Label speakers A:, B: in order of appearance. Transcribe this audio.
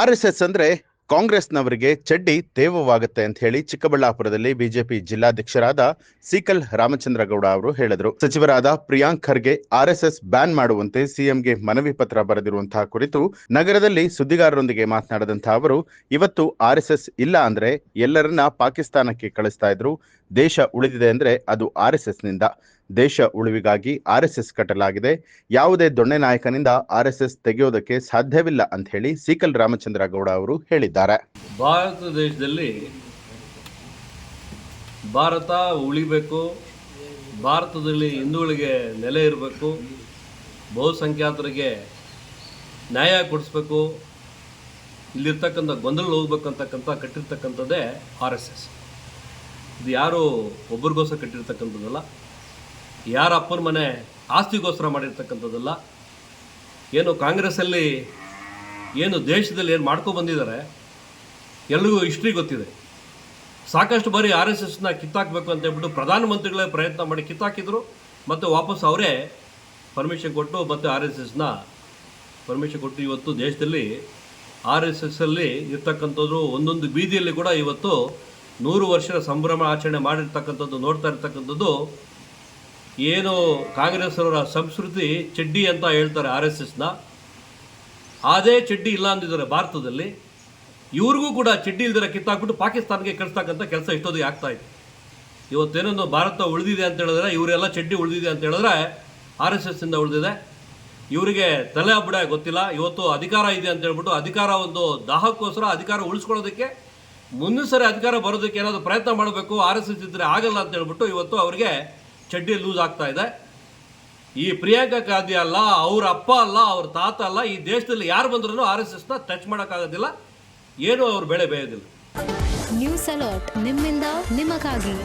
A: RSS ಅಂದ್ರೆ ಕಾಂಗ್ರೆಸ್ನವರಿಗೆ ಚಡ್ಡಿ ತೇವವಾಗುತ್ತೆ ಅಂತ ಹೇಳಿ ಚಿಕ್ಕಬಳ್ಳಾಪುರದಲ್ಲಿ ಬಿಜೆಪಿ ಜಿಲ್ಲಾಧ್ಯಕ್ಷರಾದ ಸೀಕಲ್ ರಾಮಚಂದ್ರಗೌಡ ಅವರು ಹೇಳಿದರು. ಸಚಿವರಾದ ಪ್ರಿಯಾಂಕ್ ಖರ್ಗೆ ಆರ್ಎಸ್ಎಸ್ ಬ್ಯಾನ್ ಮಾಡುವಂತೆ ಸಿಎಂಗೆ ಮನವಿ ಪತ್ರ ಬರೆದಿರುವಂತಹ ಕುರಿತು ನಗರದಲ್ಲಿ ಸುದ್ದಿಗಾರರೊಂದಿಗೆ ಮಾತನಾಡಿದಂತಹ ಅವರು, ಇವತ್ತು ಆರ್ಎಸ್ಎಸ್ ಇಲ್ಲ ಅಂದ್ರೆ ಎಲ್ಲರನ್ನ ಪಾಕಿಸ್ತಾನಕ್ಕೆ ಕಳಿಸ್ತಾ ಇದ್ರು. ದೇಶ ಉಳಿದಿದೆ ಅಂದ್ರೆ ಅದು ಆರ್ಎಸ್ಎಸ್ ನಿಂದ. ದೇಶ ಉಳಿವಿಗಾಗಿ ಆರ್ಎಸ್ಎಸ್ ಕಟ್ಟಲಾಗಿದೆ. ಯಾವುದೇ ದೊಣ್ಣೆ ನಾಯಕನಿಂದ ಆರ್ಎಸ್ಎಸ್ ತೆಗೆಯೋದಕ್ಕೆ ಸಾಧ್ಯವಿಲ್ಲ ಅಂತ ಹೇಳಿ ಸೀಕಲ್ ರಾಮಚಂದ್ರಗೌಡ ಅವರು ಹೇಳಿದ್ದಾರೆ.
B: ಭಾರತ ದೇಶದಲ್ಲಿ ಭಾರತ ಉಳಿಬೇಕು, ಭಾರತದಲ್ಲಿ ಹಿಂದೂಗಳಿಗೆ ನೆಲೆ ಇರಬೇಕು, ಬಹುಸಂಖ್ಯಾತರಿಗೆ ನ್ಯಾಯ ಕೊಡಿಸ್ಬೇಕು, ಇಲ್ಲಿರ್ತಕ್ಕಂಥ ಗೊಂದಲ ಹೋಗ್ಬೇಕು ಅಂತಕ್ಕಂಥ ಕಟ್ಟಿರ್ತಕ್ಕಂಥದ್ದೇ ಆರ್ಎಸ್ಎಸ್. ಇದು ಯಾರು ಒಬ್ರಿಗೋಸ್ಕರ ಕಟ್ಟಿರ್ತಕ್ಕಂಥದ್ದಲ್ಲ, ಯಾರ ಅಪ್ಪನ ಮನೆ ಆಸ್ತಿಗೋಸ್ಕರ ಮಾಡಿರ್ತಕ್ಕಂಥದ್ದಲ್ಲ. ಏನು ಕಾಂಗ್ರೆಸ್ಸಲ್ಲಿ ಏನು ದೇಶದಲ್ಲಿ ಏನು ಮಾಡ್ಕೊಂಡು ಬಂದಿದ್ದಾರೆ ಎಲ್ರಿಗೂ ಹಿಸ್ಟ್ರಿ ಗೊತ್ತಿದೆ. ಸಾಕಷ್ಟು ಬಾರಿ ಆರ್ಎಸ್ಎಸ್ನ ಕಿತ್ತಾಕಬೇಕು ಅಂತ ಹೇಳ್ಬಿಟ್ಟು ಪ್ರಧಾನಮಂತ್ರಿಗಳೇ ಪ್ರಯತ್ನ ಮಾಡಿ ಕಿತ್ತಾಕಿದ್ರು, ಮತ್ತು ವಾಪಸ್ ಅವರೇ ಪರ್ಮಿಷನ್ ಕೊಟ್ಟು ಮತ್ತು ಆರ್ಎಸ್ಎಸ್ನ ಪರ್ಮಿಷನ್ ಕೊಟ್ಟು ಇವತ್ತು ದೇಶದಲ್ಲಿ ಆರ್ಎಸ್ಎಸ್ಸಲ್ಲಿ ಇರ್ತಕ್ಕಂಥದ್ದು ಒಂದೊಂದು ಬೀದಿಯಲ್ಲಿ ಕೂಡ ಇವತ್ತು 100 ವರ್ಷದ ಸಂಭ್ರಮ ಆಚರಣೆ ಮಾಡಿರ್ತಕ್ಕಂಥದ್ದು ನೋಡ್ತಾ ಇರ್ತಕ್ಕಂಥದ್ದು. ಏನು ಕಾಂಗ್ರೆಸ್ ಅವರ ಸಂಸ್ಕೃತಿ ಚಡ್ಡಿ ಅಂತ ಹೇಳ್ತಾರೆ ಆರ್ಎಸ್ಎಸ್ನ, ಅದೇ ಚಡ್ಡಿ ಇಲ್ಲ ಅಂದಿದ್ದಾರೆ ಭಾರತದಲ್ಲಿ. ಇವ್ರಿಗೂ ಕೂಡ ಚಡ್ಡಿ ಇಲ್ದಿರ ಕಿತ್ತಾಕ್ಬಿಟ್ಟು ಪಾಕಿಸ್ತಾನಕ್ಕೆ ಕಳಿಸ್ತಕ್ಕಂಥ ಕೆಲಸ ಇಷ್ಟೊತ್ತಿಗೆ ಆಗ್ತಾಯಿದೆ. ಇವತ್ತೇನೊಂದು ಭಾರತ ಉಳಿದಿದೆ ಅಂತ ಹೇಳಿದ್ರೆ, ಇವರೆಲ್ಲ ಚಡ್ಡಿ ಉಳಿದಿದೆ ಅಂತ ಹೇಳಿದ್ರೆ ಆರ್ಎಸ್ಎಸ್ಸಿಂದ ಉಳಿದಿದೆ. ಇವರಿಗೆ ತಲೆ ಬುಡ ಗೊತ್ತಿಲ್ಲ. ಇವತ್ತು ಅಧಿಕಾರ ಇದೆ ಅಂತ ಹೇಳ್ಬಿಟ್ಟು ಅಧಿಕಾರ ಒಂದು ದಾಹಕ್ಕೋಸ್ಕರ ಅಧಿಕಾರ ಉಳಿಸ್ಕೊಳ್ಳೋದಕ್ಕೆ ಮುಂದಿನ ಸರಿ ಅಧಿಕಾರ ಬರೋದಕ್ಕೆ ಏನಾದರೂ ಪ್ರಯತ್ನ ಮಾಡಬೇಕು, ಆರ್ಎಸ್ಎಸ್ ಇದ್ದರೆ ಆಗಲ್ಲ ಅಂತ ಹೇಳ್ಬಿಟ್ಟು ಇವತ್ತು ಅವರಿಗೆ ಚಡ್ಡಿ ಲೂಸ್ ಆಗ್ತಾ ಇದೆ. ಈ ಪ್ರಿಯಾಂಕಾ ಗಾಂಧಿ ಅಲ್ಲ, ಅವ್ರ ಅಪ್ಪ ಅಲ್ಲ, ಅವ್ರ ತಾತ ಅಲ್ಲ, ಈ ದೇಶದಲ್ಲಿ ಯಾರು ಬಂದ್ರೂ ಆರ್ಎಸ್ಎಸ್ನ ಟಚ್ ಮಾಡೋಕ್ಕಾಗೋದಿಲ್ಲ, ಏನು ಅವ್ರ ಬೆಳೆ ಬೇಯೋದಿಲ್ಲ.
C: ನ್ಯೂಸ್ ಅಲರ್ಟ್ ನಿಮ್ಮಿಂದ ನಿಮಗಾಗಿ.